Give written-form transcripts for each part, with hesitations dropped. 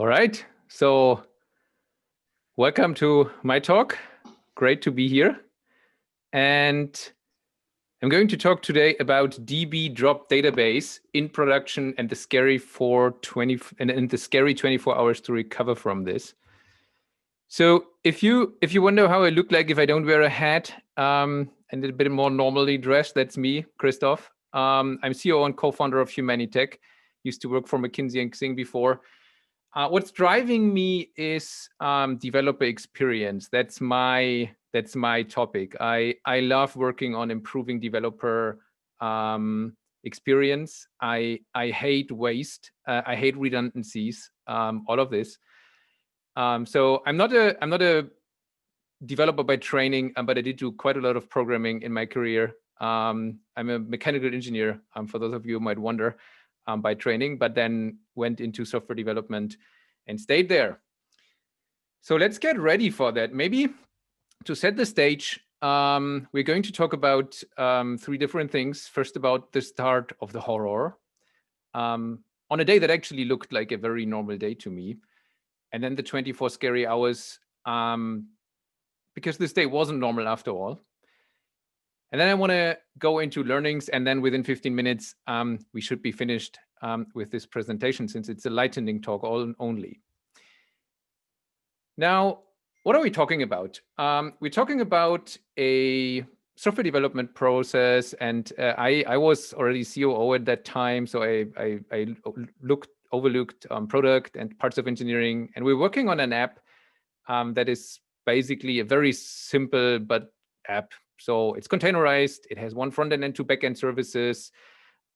All right, so welcome to my talk. Great to be here. And I'm going to talk today about db.dropDatabase in production and the scary 24 hours to recover from this. So if you wonder how I look like if I don't wear a hat and a bit more normally dressed, that's me, Christoph. I'm CEO and co-founder of Humanitech. Used to work for McKinsey and Xing before. What's driving me is developer experience. That's my topic. I love working on improving developer experience. I hate waste. I hate redundancies. All of this. So I'm not a developer by training, but I did do quite a lot of programming in my career. I'm a mechanical engineer, for those of you who might wonder, by training, but then went into software development and stayed there. So let's get ready for that. Maybe to set the stage, we're going to talk about 3 different things. First, about the start of the horror on a day that actually looked like a very normal day to me. And then the 24 scary hours, because this day wasn't normal after all. And then I want to go into learnings, and then within 15 minutes, we should be finished with this presentation, since it's a lightning talk only. Now, what are we talking about? We're talking about a software development process, and I was already COO at that time, so I overlooked product and parts of engineering, and we're working on an app that is basically a very simple but app. So it's containerized. It has one front end and 2 backend services.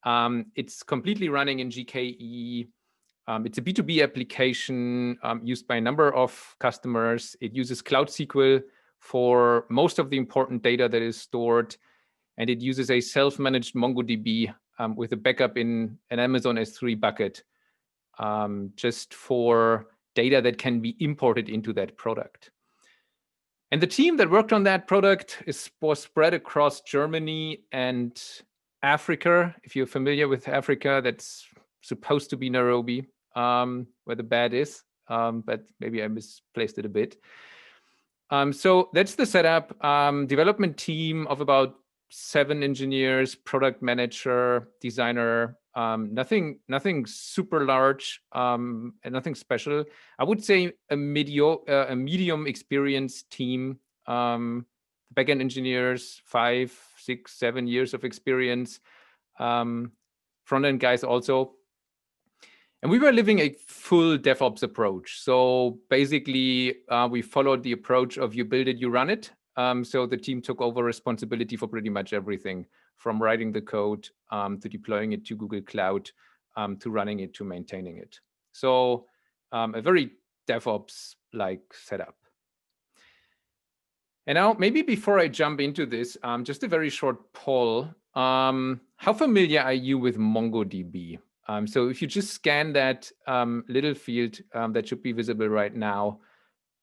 It's completely running in GKE. It's a B2B application used by a number of customers. It uses Cloud SQL for most of the important data that is stored. And it uses a self-managed MongoDB with a backup in an Amazon S3 bucket, just for data that can be imported into that product. And the team that worked on that product was spread across Germany and Africa. If you're familiar with Africa, that's supposed to be Nairobi, where the bad is, but maybe I misplaced it a bit. So that's the setup. Development team of about 7 engineers, product manager, designer, nothing super large, and nothing special. I would say a medium experienced team, backend engineers, 5, 6, 7 years of experience, front-end guys also. And we were living a full DevOps approach. So basically, we followed the approach of you build it, you run it. So the team took over responsibility for pretty much everything, from writing the code to deploying it to Google Cloud, to running it, to maintaining it. So a very DevOps-like setup. And now, maybe before I jump into this, just a very short poll. How familiar are you with MongoDB? So if you just scan that little field that should be visible right now,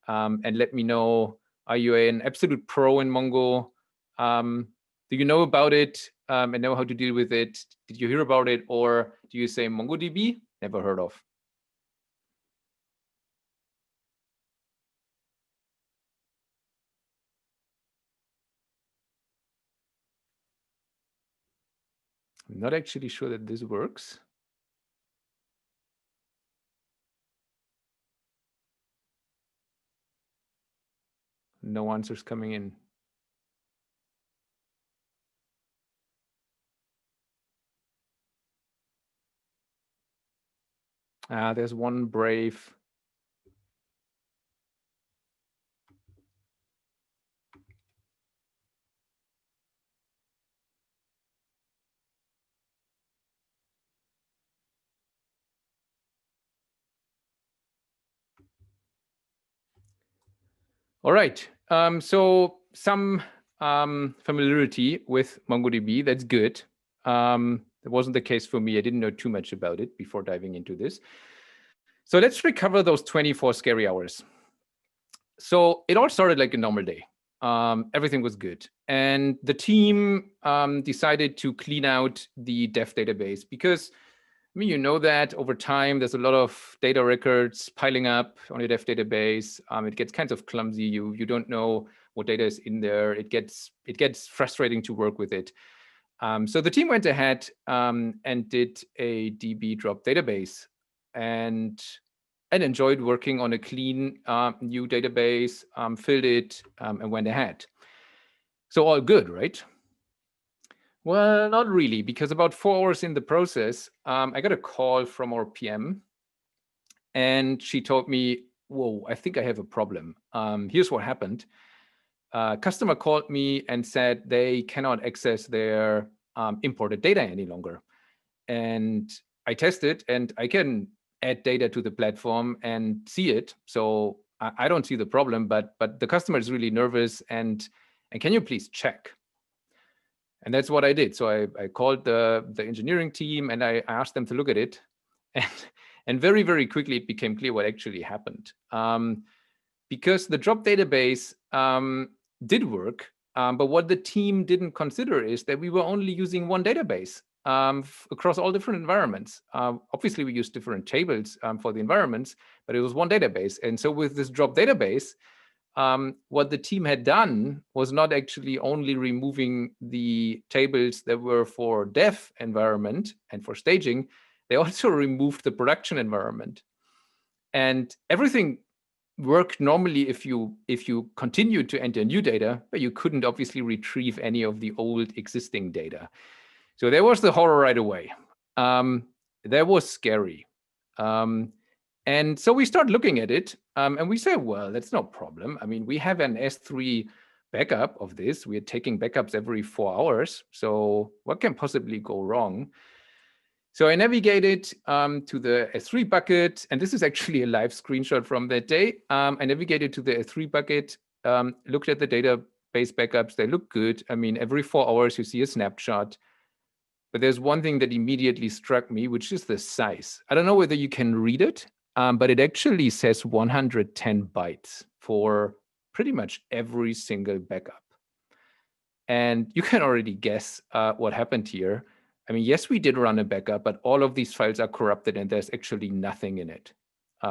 and let me know, are you an absolute pro in Mongo? Do you know about it and know how to deal with it? Did you hear about it? Or do you say MongoDB? Never heard of. I'm not actually sure that this works. No answers coming in. There's one brave. All right. So some familiarity with MongoDB. That's good. That wasn't the case for me. I didn't know too much about it before diving into this. So let's recover those 24 scary hours. So it all started like a normal day. Everything was good. And the team decided to clean out the dev database, because I mean, you know that over time, there's a lot of data records piling up on your dev database. It gets kind of clumsy. You don't know what data is in there. It gets frustrating to work with it. So the team went ahead and did a db.dropDatabase and enjoyed working on a clean new database, filled it, and went ahead. So all good, right? Well, not really, because about 4 hours in the process, I got a call from our PM, and she told me, whoa, I think I have a problem. Here's what happened. Customer called me and said they cannot access their imported data any longer. And I tested, and I can add data to the platform and see it. So I don't see the problem, but the customer is really nervous, and can you please check? And that's what I did. So I called the engineering team, and I asked them to look at it. And very, very quickly, it became clear what actually happened. Because the drop database did work, but what the team didn't consider is that we were only using one database across all different environments. Obviously, we used different tables for the environments, but it was one database. And so with this drop database, what the team had done was not actually only removing the tables that were for dev environment and for staging, they also removed the production environment. And everything worked normally if you continued to enter new data, but you couldn't obviously retrieve any of the old existing data. So there was the horror right away. That was scary. And so we start looking at it, and we say, well, that's no problem. I mean, we have an S3 backup of this. We are taking backups every 4 hours. So what can possibly go wrong? So I navigated to the S3 bucket, and this is actually a live screenshot from that day. I navigated to the S3 bucket, looked at the database backups. They look good. I mean, every 4 hours you see a snapshot. But there's one thing that immediately struck me, which is the size. I don't know whether you can read it, but it actually says 110 bytes for pretty much every single backup. And you can already guess what happened here. I mean, yes, we did run a backup, but all of these files are corrupted and there's actually nothing in it.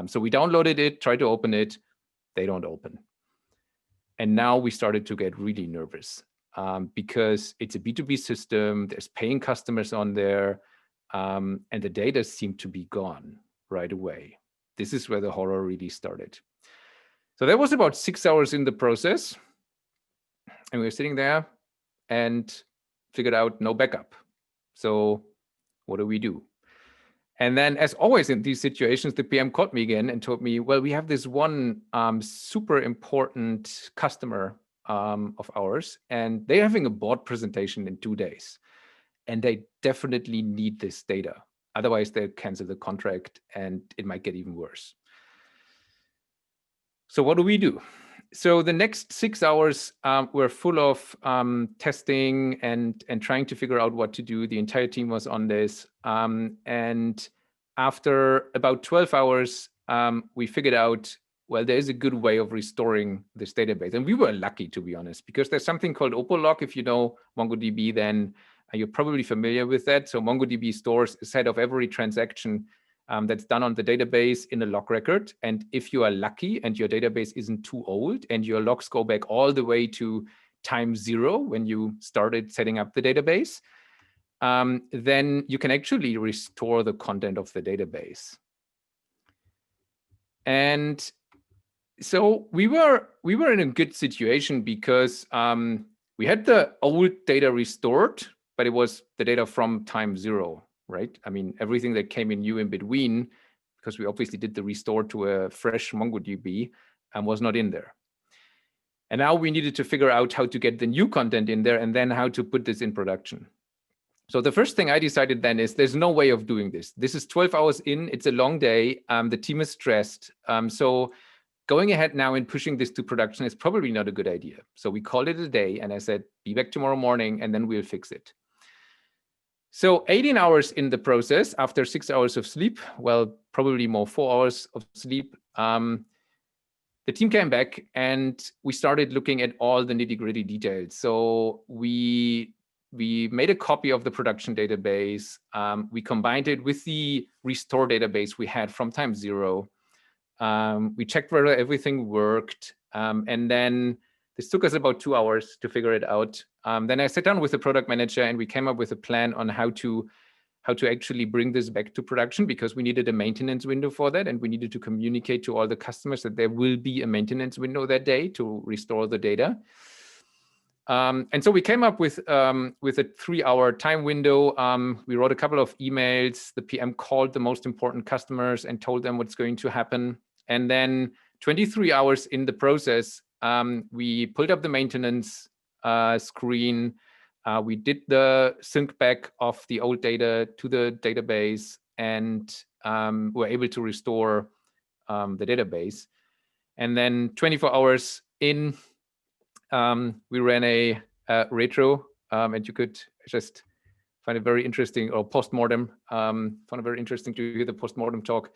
So we downloaded it, tried to open it, they don't open. And now we started to get really nervous because it's a B2B system, there's paying customers on there, and the data seemed to be gone right away. This is where the horror really started. So that was about 6 hours in the process. And we were sitting there and figured out no backup. So what do we do? And then, as always in these situations, the PM called me again and told me, well, we have this one super important customer of ours, and they're having a board presentation in 2 days. And they definitely need this data. Otherwise, they'll cancel the contract and it might get even worse. So what do we do? So the next 6 hours were full of testing and trying to figure out what to do. The entire team was on this. And after about 12 hours, we figured out, well, there is a good way of restoring this database. And we were lucky, to be honest, because there's something called opolog. If you know MongoDB, then you're probably familiar with that. So MongoDB stores a set of every transaction that's done on the database in a log record. And if you are lucky and your database isn't too old and your logs go back all the way to time 0 when you started setting up the database, then you can actually restore the content of the database. And so we were in a good situation because we had the old data restored, but it was the data from time 0. Right? I mean, everything that came in new in between, because we obviously did the restore to a fresh MongoDB, was not in there. And now we needed to figure out how to get the new content in there and then how to put this in production. So the first thing I decided then is there's no way of doing this. This is 12 hours in, it's a long day, the team is stressed. So going ahead now and pushing this to production is probably not a good idea. So we called it a day and I said, be back tomorrow morning and then we'll fix it. So 18 hours in the process, after 6 hours of sleep, well, probably more 4 hours of sleep, the team came back and we started looking at all the nitty-gritty details. So we made a copy of the production database. We combined it with the restore database we had from time zero. We checked whether everything worked. And then this took us about 2 hours to figure it out. Then I sat down with the product manager and we came up with a plan on how to actually bring this back to production, because we needed a maintenance window for that. And we needed to communicate to all the customers that there will be a maintenance window that day to restore the data. And so we came up with a 3-hour time window. We wrote a couple of emails. The PM called the most important customers and told them what's going to happen. And then 23 hours in the process, we pulled up the maintenance screen. We did the sync back of the old data to the database, and were able to restore the database. And then 24 hours in, we ran a retro, and you could just find it very interesting, or postmortem. Found it very interesting to hear the postmortem talk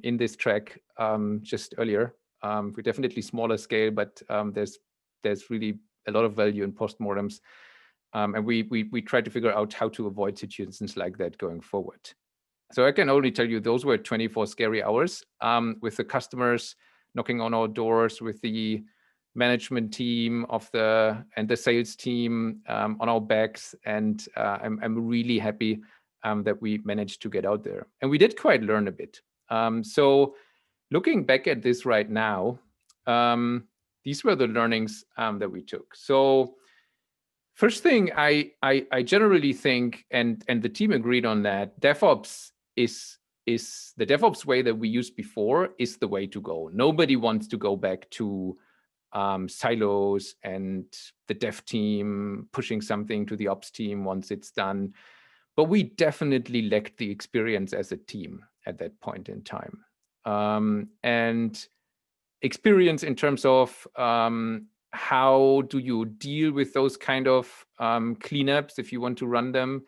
in this track just earlier. We're definitely smaller scale, but there's really a lot of value in postmortems. And we try to figure out how to avoid situations like that going forward. So I can only tell you those were 24 scary hours with the customers knocking on our doors, with the management team and the sales team on our backs. And I'm really happy that we managed to get out there. And we did quite learn a bit. So looking back at this right now, these were the learnings that we took. So first thing, I generally think, and the team agreed on that, DevOps is the DevOps way that we used before is the way to go. Nobody wants to go back to silos and the dev team pushing something to the ops team once it's done. But we definitely lacked the experience as a team at that point in time. And experience in terms of how do you deal with those kind of cleanups if you want to run them.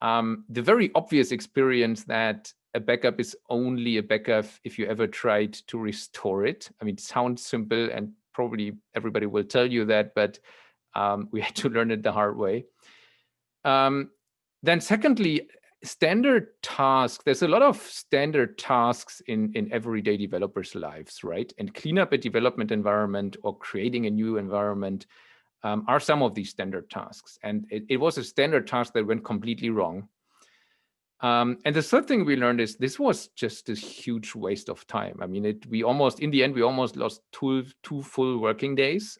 The very obvious experience that a backup is only a backup if you ever tried to restore it. I mean, it sounds simple, and probably everybody will tell you that, but we had to learn it the hard way. Then secondly, standard tasks. There's a lot of standard tasks in everyday developers' lives, right? And clean up a development environment or creating a new environment are some of these standard tasks. And it was a standard task that went completely wrong. And the third thing we learned is this was just a huge waste of time. I mean, in the end, we almost lost two full working days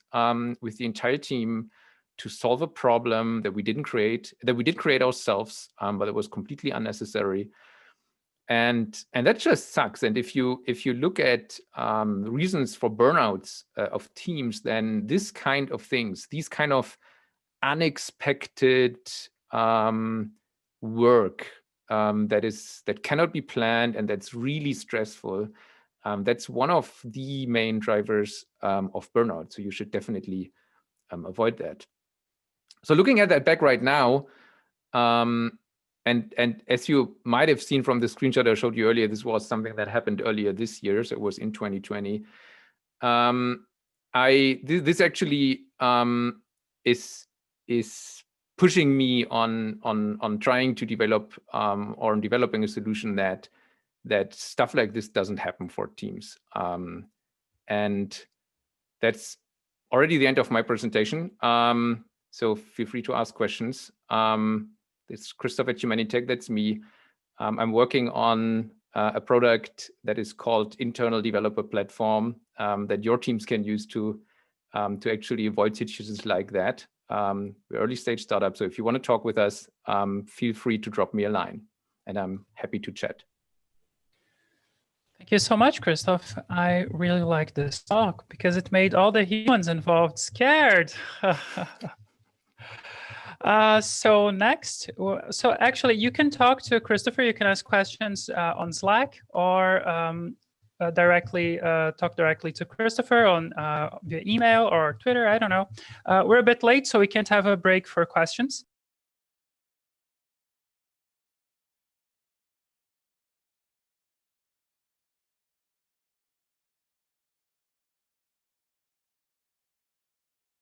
with the entire team to solve a problem that we did create ourselves, but it was completely unnecessary. And that just sucks. And if you look at reasons for burnouts of teams, then this kind of things, these kind of unexpected work that cannot be planned and that's really stressful, that's one of the main drivers of burnout. So you should definitely avoid that. So looking at that back right now, and as you might have seen from the screenshot I showed you earlier, this was something that happened earlier this year, so it was in 2020. This actually is pushing me on trying to develop or developing a solution that stuff like this doesn't happen for teams. And that's already the end of my presentation. So feel free to ask questions. It's Christoph at Humanitech, that's me. I'm working on a product that is called Internal Developer Platform that your teams can use to actually avoid situations like that. We're early stage startup, so if you want to talk with us, feel free to drop me a line, and I'm happy to chat. Thank you so much, Christoph. I really like this talk because it made all the humans involved scared. So next, so actually you can talk to Christopher, you can ask questions on Slack or talk directly to Christopher on via email or Twitter, I don't know. We're a bit late, so we can't have a break for questions.